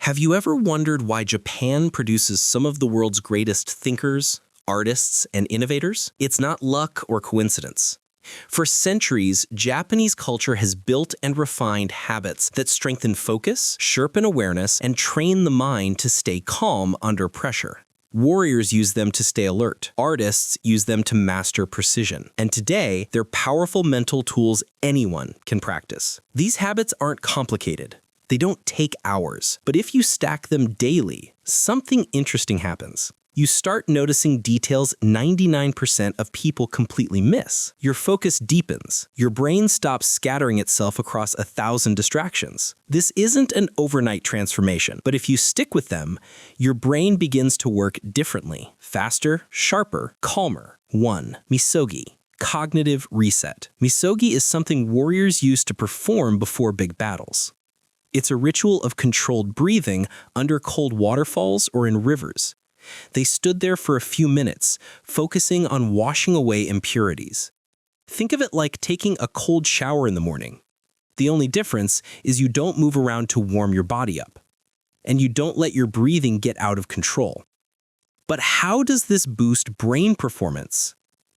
Have you ever wondered why Japan produces some of the world's greatest thinkers, artists, and innovators? It's not luck or coincidence. For centuries, Japanese culture has built and refined habits that strengthen focus, sharpen awareness, and train the mind to stay calm under pressure. Warriors use them to stay alert. Artists use them to master precision. And today, they're powerful mental tools anyone can practice. These habits aren't complicated. They don't take hours. But if you stack them daily, something interesting happens. You start noticing details 99% of people completely miss. Your focus deepens. Your brain stops scattering itself across 1,000 distractions. This isn't an overnight transformation, but if you stick with them, your brain begins to work differently, faster, sharper, calmer. 1. Misogi. Cognitive reset. Misogi is something warriors use to perform before big battles. It's a ritual of controlled breathing under cold waterfalls or in rivers. They stood there for a few minutes, focusing on washing away impurities. Think of it like taking a cold shower in the morning. The only difference is you don't move around to warm your body up, and you don't let your breathing get out of control. But how does this boost brain performance?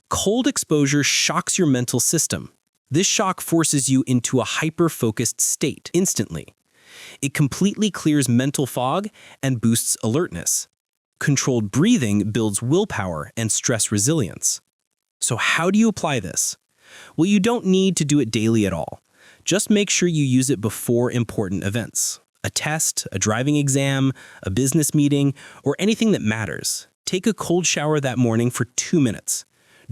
Cold exposure shocks your mental system. This shock forces you into a hyper-focused state instantly. It completely clears mental fog and boosts alertness. Controlled breathing builds willpower and stress resilience. So how do you apply this? Well, you don't need to do it daily at all. Just make sure you use it before important events. A test, a driving exam, a business meeting, or anything that matters. Take a cold shower that morning for 2 minutes.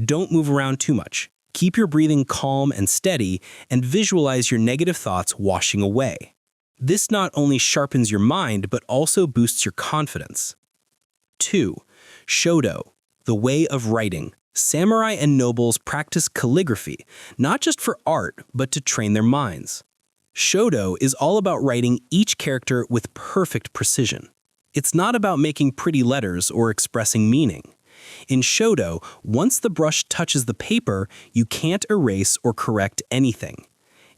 Don't move around too much. Keep your breathing calm and steady, and visualize your negative thoughts washing away. This not only sharpens your mind, but also boosts your confidence. 2. Shodo, the way of writing. Samurai and nobles practice calligraphy, not just for art, but to train their minds. Shodo is all about writing each character with perfect precision. It's not about making pretty letters or expressing meaning. In Shodo, once the brush touches the paper, you can't erase or correct anything.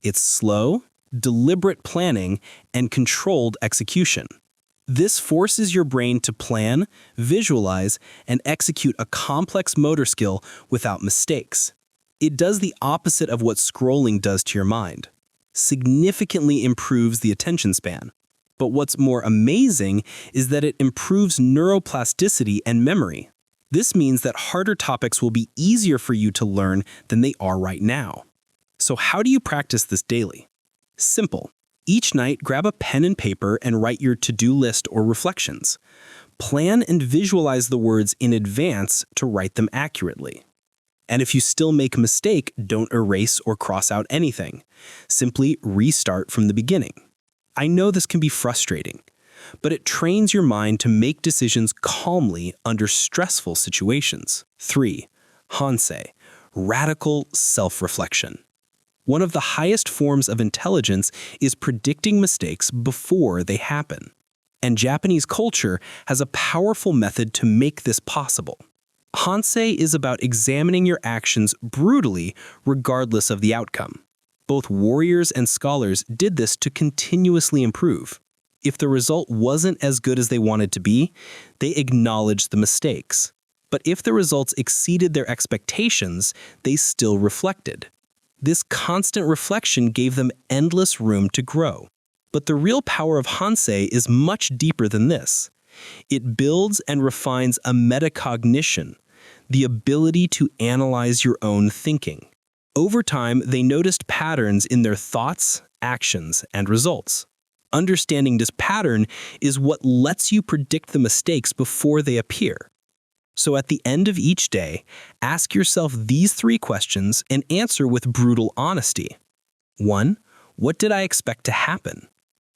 It's slow, deliberate planning, and controlled execution. This forces your brain to plan, visualize, and execute a complex motor skill without mistakes. It does the opposite of what scrolling does to your mind. Significantly improves the attention span. But what's more amazing is that it improves neuroplasticity and memory. This means that harder topics will be easier for you to learn than they are right now. So how do you practice this daily? Simple. Each night, grab a pen and paper and write your to-do list or reflections. Plan and visualize the words in advance to write them accurately. And if you still make a mistake, don't erase or cross out anything. Simply restart from the beginning. I know this can be frustrating, but it trains your mind to make decisions calmly under stressful situations. 3. Hansei, radical self-reflection. One of the highest forms of intelligence is predicting mistakes before they happen. And Japanese culture has a powerful method to make this possible. Hansei is about examining your actions brutally regardless of the outcome. Both warriors and scholars did this to continuously improve. If the result wasn't as good as they wanted to be, they acknowledged the mistakes. But if the results exceeded their expectations, they still reflected. This constant reflection gave them endless room to grow. But the real power of Hansei is much deeper than this. It builds and refines a metacognition, the ability to analyze your own thinking. Over time, they noticed patterns in their thoughts, actions, and results. Understanding this pattern is what lets you predict the mistakes before they appear. So at the end of each day, ask yourself these 3 questions and answer with brutal honesty. 1. What did I expect to happen?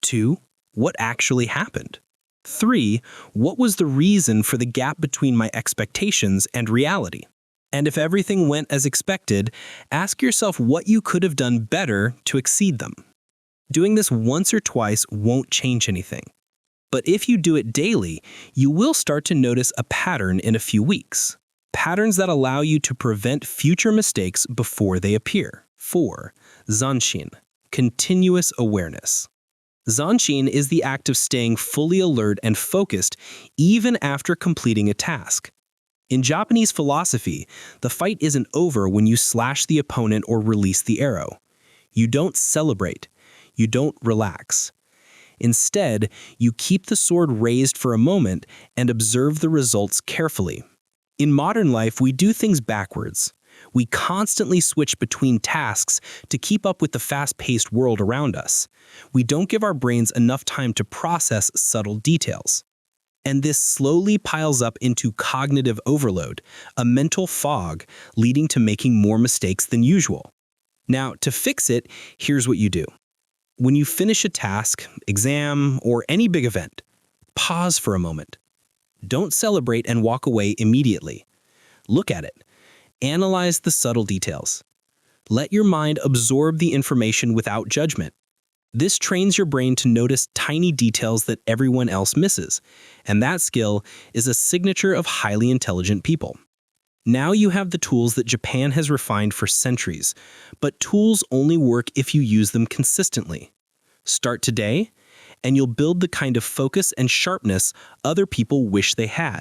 2. What actually happened? 3. What was the reason for the gap between my expectations and reality? And if everything went as expected, ask yourself what you could have done better to exceed them. Doing this once or twice won't change anything. But if you do it daily, you will start to notice a pattern in a few weeks. Patterns that allow you to prevent future mistakes before they appear. 4. Zanshin, continuous awareness. Zanshin is the act of staying fully alert and focused even after completing a task. In Japanese philosophy, the fight isn't over when you slash the opponent or release the arrow. You don't celebrate. You don't relax. Instead, you keep the sword raised for a moment and observe the results carefully. In modern life, we do things backwards. We constantly switch between tasks to keep up with the fast-paced world around us. We don't give our brains enough time to process subtle details. And this slowly piles up into cognitive overload, a mental fog leading to making more mistakes than usual. Now, to fix it, here's what you do. When you finish a task, exam, or any big event, pause for a moment. Don't celebrate and walk away immediately. Look at it. Analyze the subtle details. Let your mind absorb the information without judgment. This trains your brain to notice tiny details that everyone else misses, and that skill is a signature of highly intelligent people. Now you have the tools that Japan has refined for centuries, but tools only work if you use them consistently. Start today, and you'll build the kind of focus and sharpness other people wish they had.